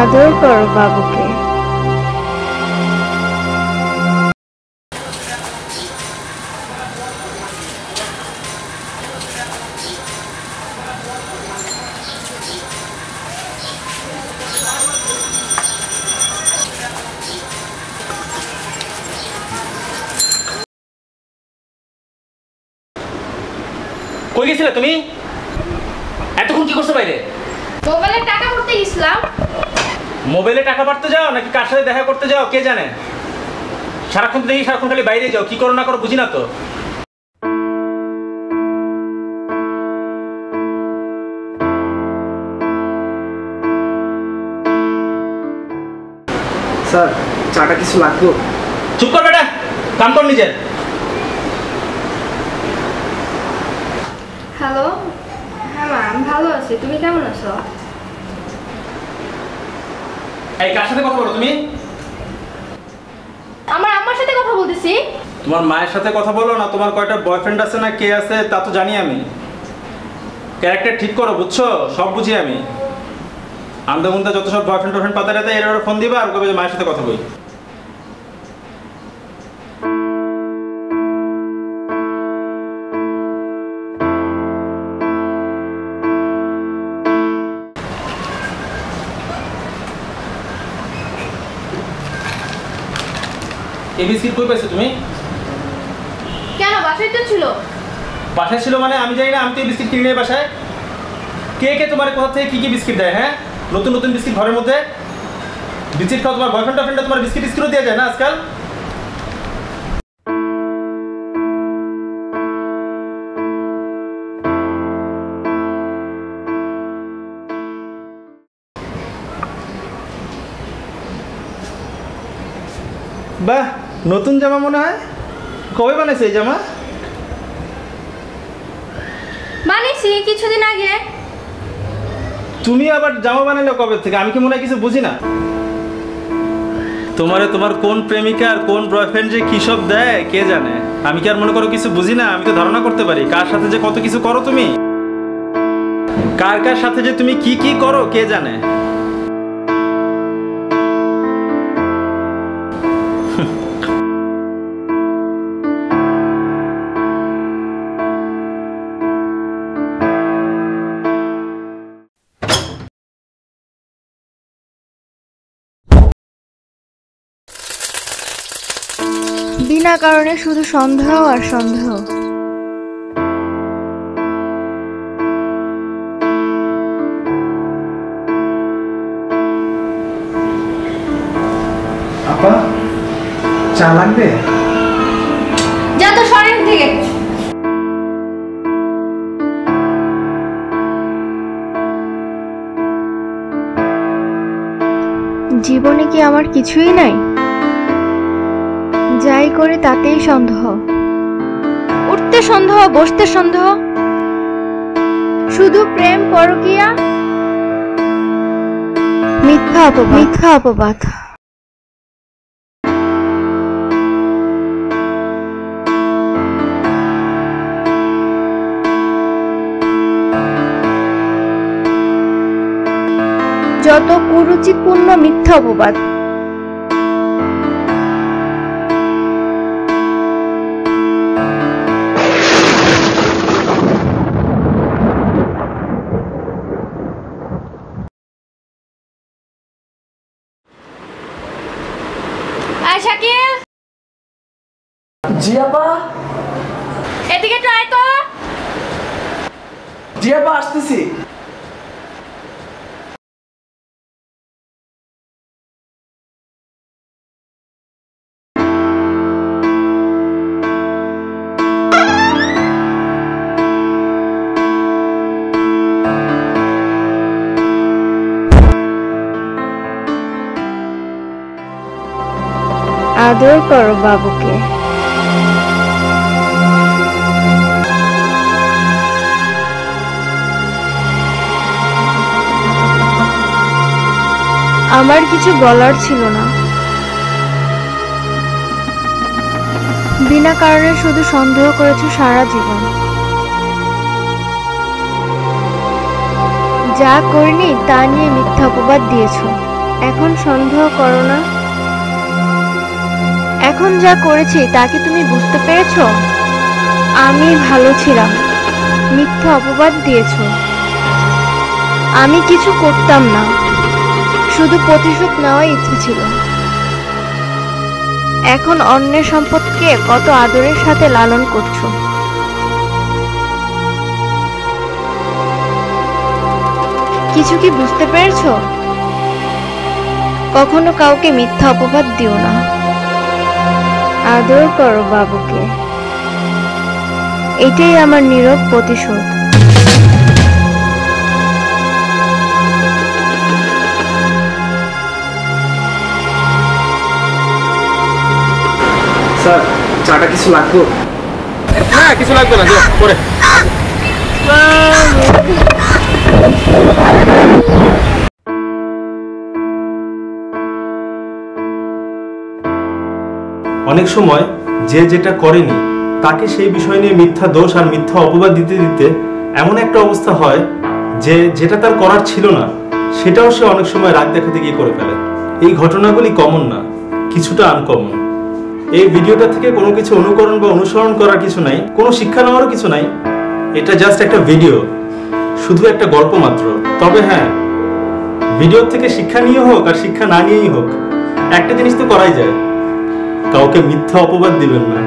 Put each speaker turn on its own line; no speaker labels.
আদর করো বাবুকে।
কই গেছিলে তুমি? এতক্ষণ কি করছো বাইরে?
মোবাইলে টাকা ভরতে গেছিলাম।
মোবাইলে টাকা ভরতে যাও নাকি কার সাথে দেখা করতে যাও কে জানে? সারাক্ষণ তো দেখি সারাক্ষণ খালি বাইরে যাও, কি করো না করো বুঝি না তো।
স্যার চাটা কিছু লাগতো?
চুপ কর বেটা, কাম কর নিজের।
হ্যালো, হ্যাঁ মা, আমি ভালো আছি, তুমি কেমন আছো?
এই কার সাথে কথা বলো তুমি?
আমার আম্মার সাথে কথা বলতেছি।
তোমার মায়ের সাথে কথা বলো না তোমার কয়টা বয়ফ্রেন্ড আছে না কে আছে তা তো জানি আমি। ক্যারেক্টার ঠিক করো বুঝছো, সব বুঝি আমি। আন্দা মুন্দা যত সব বয়ফ্রেন্ড পাতা রাতে এর ফোন দিবা আর কবে মায়ের সাথে কথা বলি। এই বিস্কিট কই পাইছো তুমি?
কেন, বাসায় তো ছিল।
বাসায় ছিল মানে আমি জানি না, আমি তো এই বিস্কিট কিনে নিয়ে বাসায়। কে কে তোমার কোথা থেকে কি কি বিস্কিট দেয়? হ্যাঁ, নতুন নতুন বিস্কিট ঘরের মধ্যে বিস্কিট খাও। তোমার বয়ফ্রেন্ড টয়ফ্রেন্ডে তোমার বিস্কিট টিস্কিটও দেওয়া যায় না আজকাল? বাহ, নতুন জামা মনে হয়। কবে বানাইছে এই জামা?
বানিয়েছি কিছুদিন আগে।
তুমি আবার জামা বানালে কবে থেকে? আমি কি মনে হয় কিছু বুঝি না? তোমার কোন প্রেমিকা আর কোন বয়ফ্রেন্ড যে কি সব দেয় কে জানে। আমি কি আর মনে করো কিছু বুঝি না? আমি তো ধারণা করতে পারি কার সাথে যে কত কিছু করো তুমি, কার কার সাথে যে তুমি কি কি করো কে জানে।
বিনা কারণে শুধু সন্দেহ আর সন্দেহ।
আপা চা লাগবে?
যা তো শরীর থেকে। জীবনে কি আমার কিছুই নাই? যাই করে তাতেই সন্দেহ, উঠতে সন্দেহ, বসতে সন্দেহ, শুধু প্রেম পরকীয়া, মিথ্যা অপবাদ, মিথ্যা অপবাদ। যত কুরুচিপূর্ণ মিথ্যা অপবাদ। শাকিল,
জি আপা।
এদিকে একটু আয় তো।
জি আপা, আসতেছি।
আদর করো বাবুকে। আমার কিছু বলার ছিল না। বিনা কারণে শুধু সন্দেহ করেছো সারা জীবন। যা করিনি তা নিয়ে মিথ্যা অপবাদ দিয়েছো। এখন সন্দেহ করো না। এখন যা করেছি তা কি তুমি বুঝতে পেরেছো? আমি ভালো ছিলাম, মিথ্যা অপবাদ দিয়েছো। আমি কিছু করতাম না, শুধু প্রতিশোধ নেওয়ার ইচ্ছে ছিল। এখন অন্যের সম্পদকে কত আদরের সাথে লালন করছো। কিছু কি বুঝতে পেরেছো? কখনো কাউকে মিথ্যা অপবাদ দিও না, আদর করো বাবুকে। এটাই আমার নীরব প্রতিশোধ।
স্যার, চাটা কিছু লাগবে?
না কিছু লাগবে না, পরে। অনেক সময় যে যেটা করেনি তাকে সেই বিষয় নিয়ে মিথ্যা দোষ আর মিথ্যা অপবাদ দিতে দিতে এমন একটা অবস্থা হয় যে যেটা তার করার ছিল না সেটাও সে অনেক সময় রাগ দেখাতে গিয়ে করে ফেলে। এই ঘটনাগুলি কমন না, কিছুটা আনকমন। এই ভিডিওটা থেকে কোনো কিছু অনুকরণ বা অনুসরণ করার কিছু নাই, কোনো শিক্ষা নেওয়ারও কিছু নাই। এটা জাস্ট একটা ভিডিও, শুধু একটা গল্প মাত্র। তবে হ্যাঁ, ভিডিও থেকে শিক্ষা নিয়ে হোক আর শিক্ষা না নিয়েই হোক, একটা জিনিস তো করাই যায়, কাউকে মিথ্যা অপবাদ দিবেন না।